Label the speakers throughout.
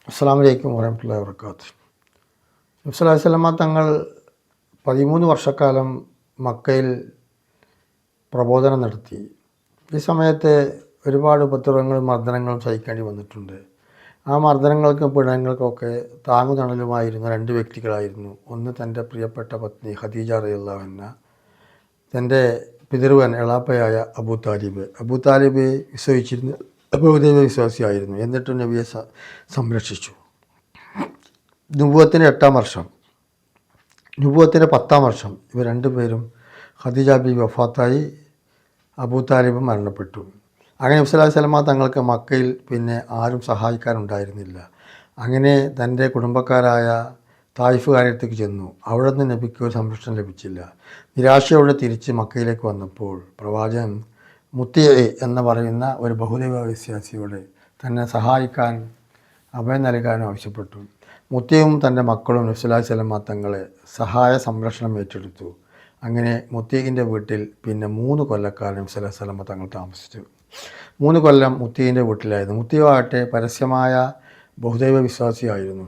Speaker 1: അസ്സലാമു അലൈക്കും വറഹ്മത്തുള്ളാഹി വബറകാതുഹു. നബി സ്വല്ലല്ലാഹു അലൈഹി വസല്ലമ തങ്ങൾ 13 വർഷക്കാലം മക്കയിൽ പ്രബോധനം നടത്തി. ഈ സമയത്ത് ഒരുപാട് ഉപദ്രവങ്ങളും മർദ്ദനങ്ങളും സഹിക്കേണ്ടി വന്നിട്ടുണ്ട്. ആ മർദ്ദനങ്ങൾക്കും പീഡനങ്ങൾക്കൊക്കെ താങ്ങുതണലുമായിരുന്ന രണ്ട് വ്യക്തികളായിരുന്നു. ഒന്ന് തൻ്റെ പ്രിയപ്പെട്ട പത്നി ഖദീജ റളിയല്ലാഹു അൻഹ, തൻ്റെ പിതൃവൻ എളാപ്പയായ അബൂ താലിബ്. അബൂ താലിബ് വിശ്വസിച്ചിരുന്ന ബഹുദൈവ വിശ്വാസിയായിരുന്നു. എന്നിട്ടും നബിയെ സംരക്ഷിച്ചു. നുബുവത്തിൻ്റെ 8-ാം വർഷം, നുബുവത്തിൻ്റെ 10-ാം വർഷം ഇവർ രണ്ടുപേരും ഖദീജ ബീവി വഫാത്തായി, അബൂ താലിബ് മരണപ്പെട്ടു. അങ്ങനെ നബി സ്വല്ലല്ലാഹു അലൈഹി വസല്ലമ തങ്ങൾക്ക് മക്കയിൽ പിന്നെ ആരും സഹായിക്കാനുണ്ടായിരുന്നില്ല. അങ്ങനെ തൻ്റെ കുടുംബക്കാരായ തായിഫുകാരടുത്തേക്ക് ചെന്നു. അവിടെ നിന്ന് നബിക്ക് ഒരു സംരക്ഷണം ലഭിച്ചില്ല. നിരാശയോടെ തിരിച്ച് മക്കയിലേക്ക് വന്നപ്പോൾ പ്രവാചകൻ മുത്തി എന്ന് പറയുന്ന ഒരു ബഹുദൈവ വിശ്വാസിയോട് തന്നെ സഹായിക്കാൻ അഭയം നൽകാനും ആവശ്യപ്പെട്ടു. മുത്തിയും തൻ്റെ മക്കളും നബി സ്വല്ലല്ലാഹു അലൈഹി വസല്ലമ തങ്ങളെ സഹായ സംരക്ഷണം ഏറ്റെടുത്തു. അങ്ങനെ മുത്തീഖിൻ്റെ വീട്ടിൽ പിന്നെ 3 കൊല്ലക്കാലം നബി സ്വല്ലല്ലാഹു അലൈഹി വസല്ലമ തങ്ങൾ താമസിച്ചു. 3 കൊല്ലം മുത്തീഖിൻ്റെ വീട്ടിലായിരുന്നു. മുത്തിയാകട്ടെ പരസ്യമായ ബഹുദൈവ വിശ്വാസിയായിരുന്നു.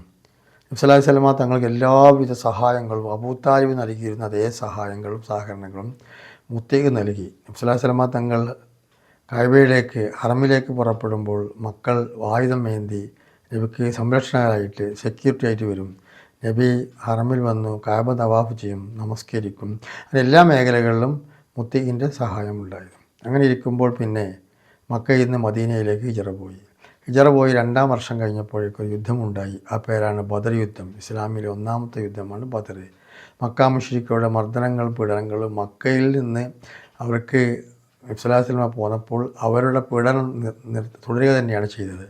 Speaker 1: നബി സ്വല്ലല്ലാഹു അലൈഹി വസല്ലമ തങ്ങൾക്ക് എല്ലാവിധ സഹായങ്ങളും അബൂ താലിബ് നൽകിയിരുന്ന അതേ സഹായങ്ങളും സഹകരണങ്ങളും മുത്തീഖ് നൽകി. നബി സ്വല്ലല്ലാഹു അലൈഹി വസല്ലമ തങ്ങൾ കഅബയിലേക്ക് ഹറമിലേക്ക് പുറപ്പെടുമ്പോൾ മക്കൾ ആയുധമേന്തി നബിക്ക് സംരക്ഷകരായിട്ട് സെക്യൂരിറ്റി ആയിട്ട് വരും. നബി ഹറമിൽ വന്നു കഅബ തവാഫ് ചെയ്യും, നമസ്കരിക്കും. എല്ലാ മേഖലകളിലും മുത്തീഖിൻ്റെ സഹായമുണ്ടായിരുന്നു. അങ്ങനെ ഇരിക്കുമ്പോൾ പിന്നെ മക്കയിൽ നിന്ന് മദീനയിലേക്ക് ഹിജറ പോയി. 2-ാം വർഷം കഴിഞ്ഞപ്പോഴേക്കൊരു യുദ്ധമുണ്ടായി. ആ പേരാണ് ബദർ യുദ്ധം. ഇസ്ലാമിലെ 1-ാമത്തെ യുദ്ധമാണ് ബദർ. മക്ക മുശ്രിക്കുകളുടെ മർദ്ദനങ്ങളും പീഡനങ്ങളും മക്കയിൽ നിന്ന് അവർക്ക് നബി സ്വല്ലല്ലാഹു അലൈഹി വസല്ലമ പോന്നപ്പോൾ അവരുടെ പീഡനം തുടരുക തന്നെയാണ് ചെയ്തത്.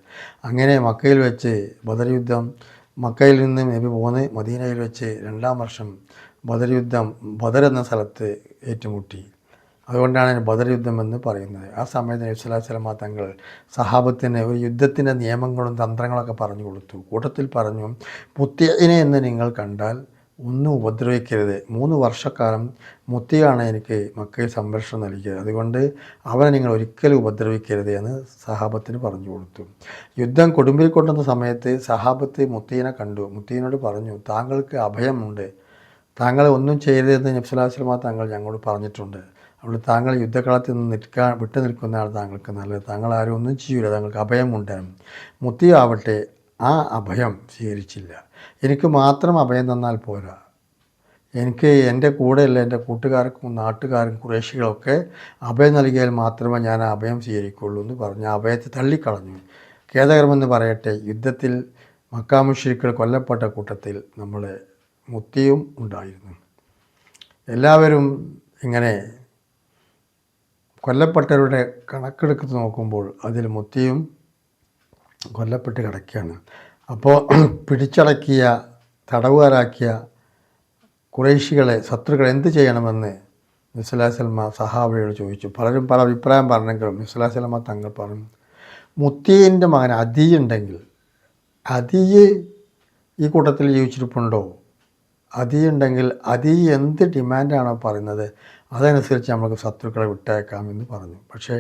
Speaker 1: അങ്ങനെ മക്കയിൽ വെച്ച് ബദർ യുദ്ധം, മക്കയിൽ നിന്ന് നബി പോന്ന് മദീനയിൽ വെച്ച് 2-ാം വർഷം ബദർ യുദ്ധം ബദർ എന്ന സ്ഥലത്ത് ഏറ്റുമുട്ടി. അതുകൊണ്ടാണ് ബദർ യുദ്ധം എന്ന് പറയുന്നത്. ആ സമയത്ത് നബി സ്വല്ലല്ലാഹു അലൈഹി വസല്ലമ തങ്ങൾ സഹാബത്തിന് ഒരു യുദ്ധത്തിൻ്റെ നിയമങ്ങളും തന്ത്രങ്ങളൊക്കെ പറഞ്ഞു കൊടുത്തു. കൂട്ടത്തിൽ പറഞ്ഞു, മുത്തിഇനെ എന്ന് നിങ്ങൾ കണ്ടാൽ ഒന്നും ഉപദ്രവിക്കരുത്. 3 വർഷക്കാലം മുത്തിയാണ് എനിക്ക് മക്കയിൽ സംരക്ഷണം നൽകിയത്. അതുകൊണ്ട് അവനെ നിങ്ങൾ ഒരിക്കലും ഉപദ്രവിക്കരുത് എന്ന് സഹാബത്തിന് പറഞ്ഞു കൊടുത്തു. യുദ്ധം കൊടുമ്പിൽ കൊണ്ടുവന്ന സമയത്ത് സഹാബത്ത് മുത്തീനെ കണ്ടു. മുത്തീനോട് പറഞ്ഞു, താങ്കൾക്ക് അഭയമുണ്ട്, താങ്കളെ ഒന്നും ചെയ്യരുതെന്ന് നബി സ്വല്ലല്ലാഹു അലൈഹി വസല്ലമ തങ്ങൾ ഞങ്ങളോട് പറഞ്ഞിട്ടുണ്ട്. അവിടെ താങ്കൾ യുദ്ധക്കളത്തിൽ നിന്ന് വിട്ടു നിൽക്കുന്നതാണ് താങ്കൾക്ക് നല്ലത്. താങ്കൾ ആരും ഒന്നും ചെയ്യൂല, താങ്കൾക്ക് അഭയമുണ്ട്. മുത്തി ആവട്ടെ ആ അഭയം സ്വീകരിച്ചില്ല. എനിക്ക് മാത്രം അഭയം തന്നാൽ പോരാ, എനിക്ക് എൻ്റെ കൂടെയുള്ള എൻ്റെ കൂട്ടുകാർക്കും നാട്ടുകാർക്കും ഖുറൈശികളൊക്കെ അഭയം നൽകിയാൽ മാത്രമേ ഞാൻ ആ അഭയം സ്വീകരിക്കുള്ളൂ എന്ന് പറഞ്ഞ് അഭയത്തെ തള്ളിക്കളഞ്ഞു. ഖേദകരമെന്ന് പറയട്ടെ, യുദ്ധത്തിൽ മക്ക മുശ്രിക്കുകൾ കൊല്ലപ്പെട്ട കൂട്ടത്തിൽ നമ്മളെ മുത്തിയും ഉണ്ടായിരുന്നു. എല്ലാവരും ഇങ്ങനെ കൊല്ലപ്പെട്ടവരുടെ കണക്കെടുത്ത് നോക്കുമ്പോൾ അതിൽ മുത്തിയും കൊല്ലപ്പെട്ട് കിടക്കുകയാണ്. അപ്പോൾ പിടിച്ചടക്കിയ തടവുകാരാക്കിയ ഖുറൈശികളെ, ശത്രുക്കളെ എന്ത് ചെയ്യണമെന്ന് നബി സ്വല്ലല്ലാഹു അലൈഹി വസല്ലമ സഹാബയോട് ചോദിച്ചു. പലരും പല അഭിപ്രായം പറഞ്ഞെങ്കിലും നബി സ്വല്ലല്ലാഹു അലൈഹി വസല്ലമ തങ്ങൾ പറഞ്ഞു, മുത്തീൻ്റെ മകൻ അദീ ഉണ്ടെങ്കിൽ, അദീ ഈ കൂട്ടത്തിൽ ജീവിച്ചിരിപ്പുണ്ടോ? അദീ ഉണ്ടെങ്കിൽ അദീ എന്ത് ഡിമാൻഡാണോ പറയുന്നത് അതനുസരിച്ച് നമുക്ക് ശത്രുക്കളെ വിട്ടയക്കാമെന്ന് പറഞ്ഞു. പക്ഷേ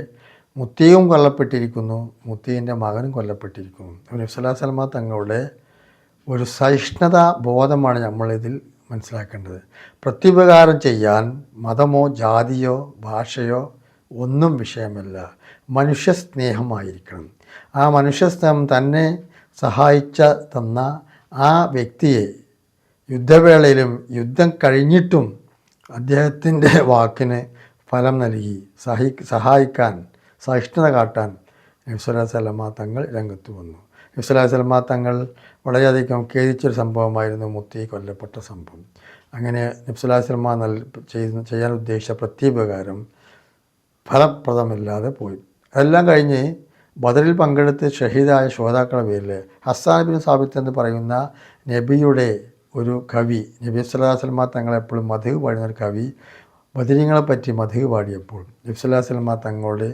Speaker 1: മുത്തിയും കൊല്ലപ്പെട്ടിരിക്കുന്നു, മുത്തീൻ്റെ മകനും കൊല്ലപ്പെട്ടിരിക്കുന്നു. നബി സ്വല്ലല്ലാഹു അലൈഹി വസല്ലമ തങ്ങളുടെ ഒരു സഹിഷ്ണുത ബോധമാണ് നമ്മളിതിൽ മനസ്സിലാക്കേണ്ടത്. പ്രത്യുപകാരം ചെയ്യാൻ മതമോ ജാതിയോ ഭാഷയോ ഒന്നും വിഷയമല്ല, മനുഷ്യസ്നേഹമായിരിക്കണം. ആ മനുഷ്യസ്നേഹം തന്നെ തന്ന ആ വ്യക്തിയെ യുദ്ധവേളയിലും യുദ്ധം കഴിഞ്ഞിട്ടും അദ്ദേഹത്തിൻ്റെ വാക്കിന് ഫലം നൽകി സഹായിക്കാൻ, സഹിഷ്ണുത കാട്ടാൻ നബി സ്വല്ലല്ലാഹു അലൈഹി വസല്ലമ തങ്ങൾ രംഗത്ത് വന്നു. നബി സ്വല്ലല്ലാഹു അലൈഹി വസല്ലമ തങ്ങൾ വളരെയധികം ഖേദിച്ചൊരു സംഭവമായിരുന്നു മുത്തി കൊല്ലപ്പെട്ട സംഭവം. അങ്ങനെ നബി സ്വല്ലല്ലാഹു അലൈഹി വസല്ലമ ചെയ്യാൻ ഉദ്ദേശിച്ച പ്രത്യുപകാരം ഫലപ്രദമില്ലാതെ പോയി. അതെല്ലാം കഴിഞ്ഞ് ബദറിൽ പങ്കെടുത്ത് ഷഹീദായ ശുഹദാക്കളുടെ പേരിൽ ഹസ്സാൻ ബിൻ സാബിത്ത് എന്ന് പറയുന്ന നബിയുടെ ഒരു കവി, നബി സ്വല്ലല്ലാഹു അലൈഹി വസല്ലമ തങ്ങളെപ്പോഴും മദ്ഹ് പാടുന്ന ഒരു കവി ബദരീങ്ങളെപ്പറ്റി മദ്ഹ് പാടിയപ്പോൾ നബി സ്വല്ലല്ലാഹു അലൈഹി വസല്ലമ തങ്ങളുടെ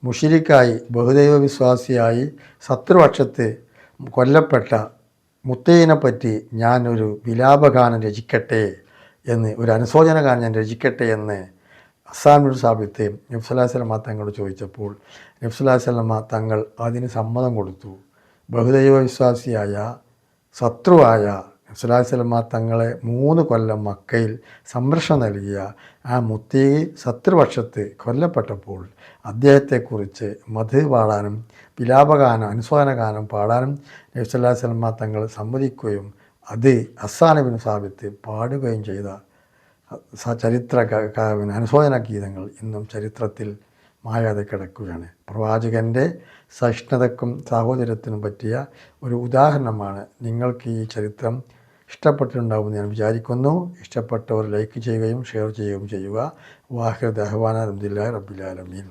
Speaker 1: മുശ്രിക്കായി ബഹുദൈവ വിശ്വാസിയായി ശത്രുപക്ഷത്ത് കൊല്ലപ്പെട്ട മുത്തീനെപ്പറ്റി ഞാനൊരു വിലാപഗാനം രചിക്കട്ടെ എന്ന്, ഒരു അനുശോചന ഗാനം ഞാൻ രചിക്കട്ടെ എന്ന് ഹസ്സാൻ ബിൻ സാബിത്ത് നബി സ്വല്ലല്ലാഹു അലൈഹി വസല്ലമ തങ്ങളോട് ചോദിച്ചപ്പോൾ നബി സ്വല്ലല്ലാഹു അലൈഹി വസല്ലമ തങ്ങൾ അതിന് സമ്മതം കൊടുത്തു. ബഹുദൈവ വിശ്വാസിയായ ശത്രുവായ സ്വലാസ്ലമ തങ്ങളെ 3 കൊല്ലം മക്കയിൽ സംരക്ഷണം നൽകിയ ആ മുത്തീ ശത്രുപക്ഷത്ത് കൊല്ലപ്പെട്ടപ്പോൾ അദ്ദേഹത്തെക്കുറിച്ച് മധു പാടാനും വിലാപഗാനം അനുസ്വാന ഗാനം പാടാനും നബി സല്ലല്ലാഹു അലൈഹി വസല്ലമ തങ്ങൾ സമ്മതിക്കുകയും അത് ഹസ്സാൻ ഇബ്നു സാബിത്ത് പാടുകയും ചെയ്ത ചരിത്ര അനുശോചന ഗീതങ്ങൾ ഇന്നും ചരിത്രത്തിൽ മായാതെ കിടക്കുകയാണ്. പ്രവാചകൻ്റെ സഹിഷ്ണുതക്കും സാഹോദര്യത്തിനും പറ്റിയ ഒരു ഉദാഹരണമാണ്. നിങ്ങൾക്ക് ഈ ചരിത്രം ഇഷ്ടപ്പെട്ടിട്ടുണ്ടാവുമെന്ന് ഞാൻ വിചാരിക്കുന്നു. ഇഷ്ടപ്പെട്ടവർ ലൈക്ക് ചെയ്യുകയും ഷെയർ ചെയ്യുകയും ചെയ്യുക. വാഹിർ ദഅ്വാനാ അൽഹംദുലില്ലാഹി റബ്ബിൽ ആലമീൻ.